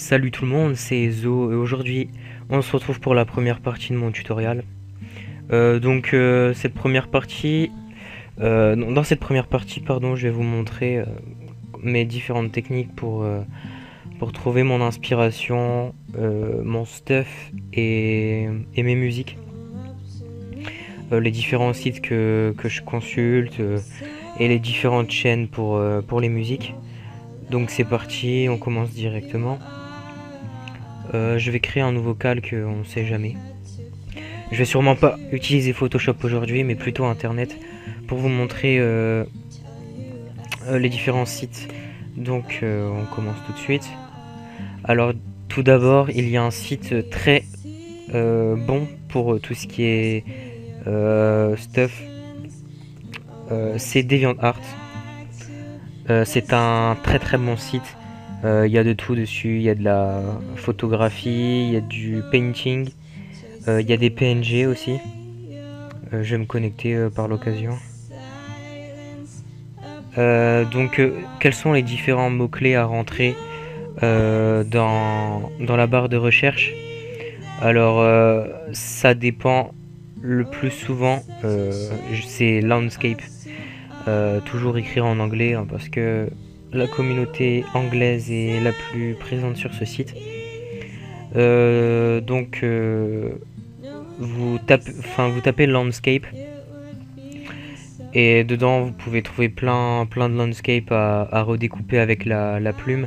Salut tout le monde, c'est Zo et aujourd'hui on se retrouve pour la première partie de mon tutoriel. Cette première partie, dans cette première partie, pardon, je vais vous montrer mes différentes techniques pour trouver mon inspiration, mon stuff et mes musiques. Les différents sites que je consulte et les différentes chaînes pour les musiques. Donc c'est parti, on commence directement. Je vais créer un nouveau calque, on ne sait jamais. Je vais sûrement pas utiliser Photoshop aujourd'hui, mais plutôt Internet pour vous montrer les différents sites. Donc on commence tout de suite. Alors tout d'abord, il y a un site très bon pour tout ce qui est stuff. C'est DeviantArt. C'est un très très bon site. Il y a de tout dessus, il y a de la photographie, il y a du painting, il y a des PNG aussi. Je vais me connecter par l'occasion. Quels sont les différents mots-clés à rentrer dans la barre de recherche? Alors, ça dépend. Le plus souvent, c'est landscape. Toujours écrire en anglais, hein, parce que la communauté anglaise est la plus présente sur ce site. Vous tapez landscape et dedans vous pouvez trouver plein de landscape à redécouper avec la plume.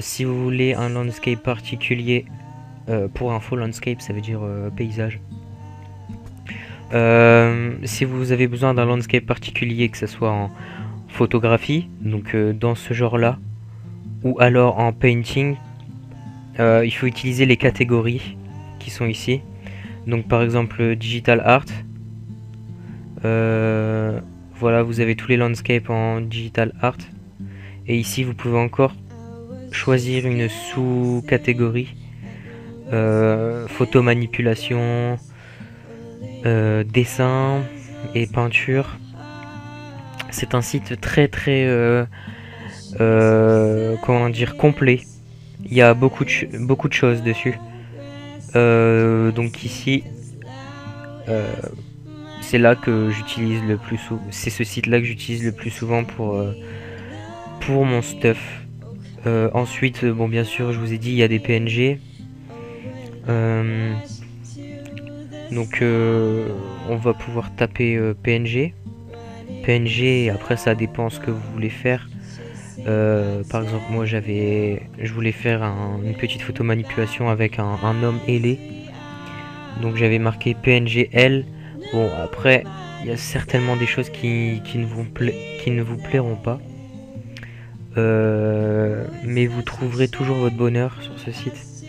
Si vous voulez un landscape particulier, pour info, landscape ça veut dire paysage. Si vous avez besoin d'un landscape particulier, que ce soit en photographie, donc dans ce genre là, ou alors en painting, il faut utiliser les catégories qui sont ici. Donc par exemple digital art, voilà, vous avez tous les landscapes en digital art, et ici vous pouvez encore choisir une sous-catégorie, photo manipulation, dessin et peinture. C'est un site très comment dire, complet. Il y a beaucoup de choses dessus. Donc ici, c'est là que j'utilise le plus souvent. C'est ce site là que j'utilise le plus souvent pour mon stuff. Ensuite, bon, bien sûr, je vous ai dit, il y a des PNG. On va pouvoir taper PNG. PNG, et après ça dépend ce que vous voulez faire. Par exemple, moi je voulais faire une petite photo manipulation avec un homme ailé. Donc j'avais marqué PNG L. Bon, après il y a certainement des choses qui ne vous plairont pas. Mais vous trouverez toujours votre bonheur sur ce site.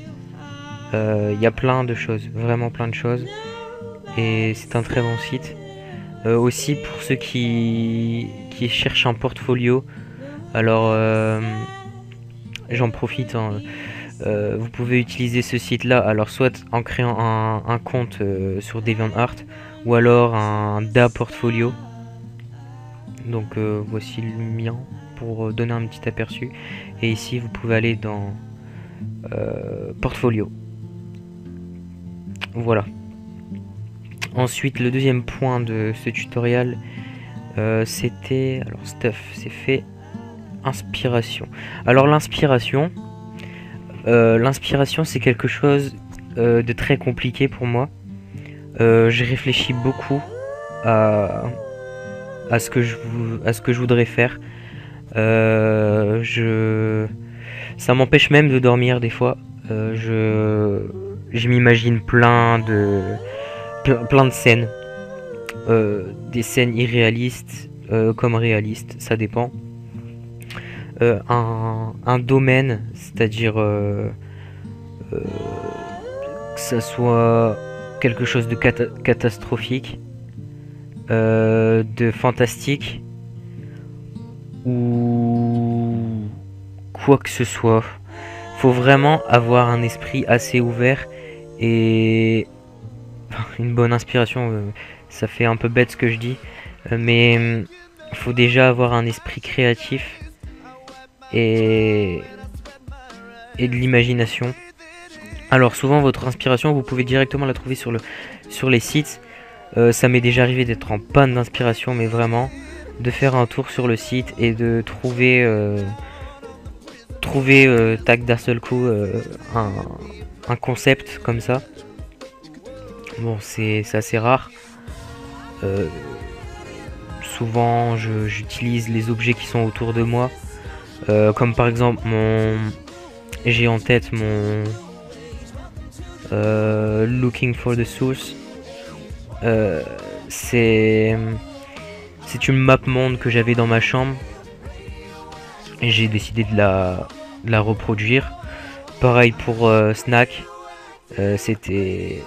Il y a plein de choses, vraiment plein de choses. Et c'est un très bon site. Aussi pour ceux qui cherchent un portfolio. Alors j'en profite, hein. Vous pouvez utiliser ce site là, alors soit en créant un compte sur DeviantArt, ou alors un DA portfolio. Donc voici le mien pour donner un petit aperçu. Et ici vous pouvez aller dans portfolio. Voilà. Ensuite, le deuxième point de ce tutoriel, c'était, alors stuff, c'est fait, inspiration. Alors l'inspiration, c'est quelque chose de très compliqué pour moi. J'ai réfléchi beaucoup à ce que je voudrais faire. Ça m'empêche même de dormir des fois. Je m'imagine plein de scènes, des scènes irréalistes comme réalistes, ça dépend. Un domaine, c'est-à-dire que ça soit quelque chose de catastrophique, de fantastique, ou quoi que ce soit. Faut vraiment avoir un esprit assez ouvert et une bonne inspiration. Ça fait un peu bête ce que je dis, mais il faut déjà avoir un esprit créatif et et de l'imagination. Alors souvent votre inspiration, vous pouvez directement la trouver sur les sites. Ça m'est déjà arrivé d'être en panne d'inspiration, mais vraiment de faire un tour sur le site et de trouver tac d'un seul coup un concept comme ça. Bon, c'est assez rare. Euh, Souvent j'utilise les objets qui sont autour de moi, comme par exemple j'ai en tête mon Looking for the Source. Euh, c'est une map monde que j'avais dans ma chambre et j'ai décidé de la reproduire. Pareil pour Snack. C'était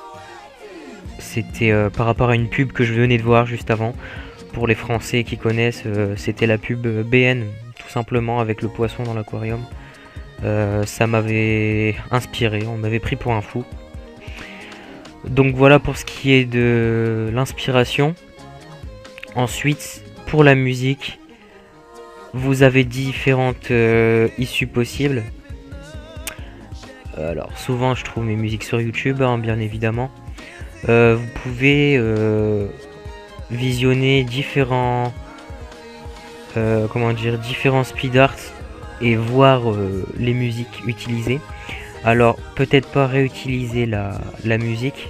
par rapport à une pub que je venais de voir juste avant. Pour les Français qui connaissent, c'était la pub BN, tout simplement, avec le poisson dans l'aquarium. Ça m'avait inspiré, on m'avait pris pour un fou. Donc voilà pour ce qui est de l'inspiration. Ensuite, pour la musique, vous avez différentes issues possibles. Alors souvent je trouve mes musiques sur YouTube, hein, bien évidemment. Vous pouvez visionner différents différents speed art et voir les musiques utilisées. Alors peut-être pas réutiliser la musique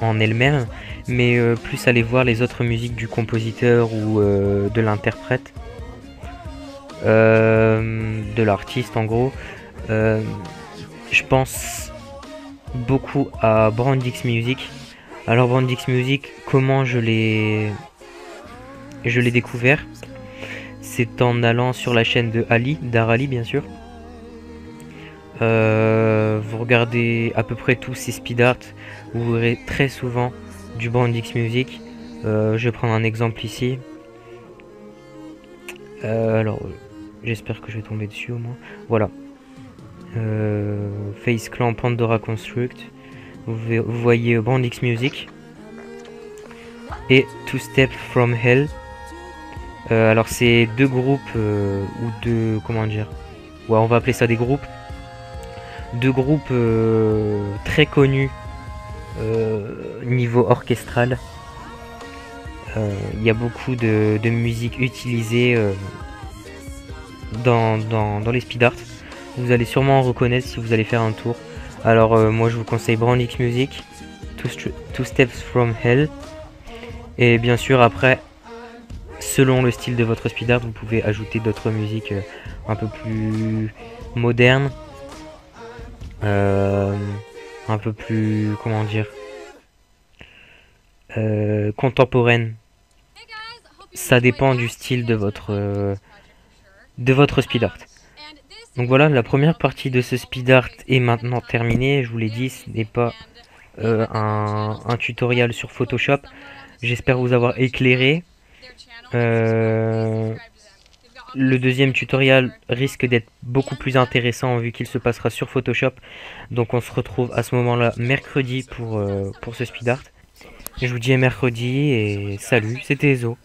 en elle-même, mais plus aller voir les autres musiques du compositeur ou de l'interprète, de l'artiste en gros. Je pense beaucoup à Brandix Music. Alors Brandix Music, comment je l'ai découvert? C'est en allant sur la chaîne de Ali, d'Arali bien sûr. Vous regardez à peu près tous ces speed art, vous verrez très souvent du Brandix Music. Je vais prendre un exemple ici. Alors j'espère que je vais tomber dessus au moins. Voilà. Face Clan Pandora Construct. Vous voyez Brandix Music et Two Steps from Hell. Alors c'est deux groupes ou deux, comment dire, ouais, on va appeler ça des groupes. Deux groupes très connus niveau orchestral. Il y a beaucoup de musique utilisée dans les speed art. Vous allez sûrement en reconnaître si vous allez faire un tour. Alors moi je vous conseille Brandix Music, Two Steps from Hell. Et bien sûr après, selon le style de votre speed art, vous pouvez ajouter d'autres musiques un peu plus modernes. Un peu plus, comment dire, contemporaines. Ça dépend du style de votre speed art. Donc voilà, la première partie de ce speed art est maintenant terminée. Je vous l'ai dit, ce n'est pas un tutoriel sur Photoshop. J'espère vous avoir éclairé. Le deuxième tutoriel risque d'être beaucoup plus intéressant vu qu'il se passera sur Photoshop. Donc on se retrouve à ce moment-là mercredi pour ce speed art. Je vous dis à mercredi et salut, c'était Ezo.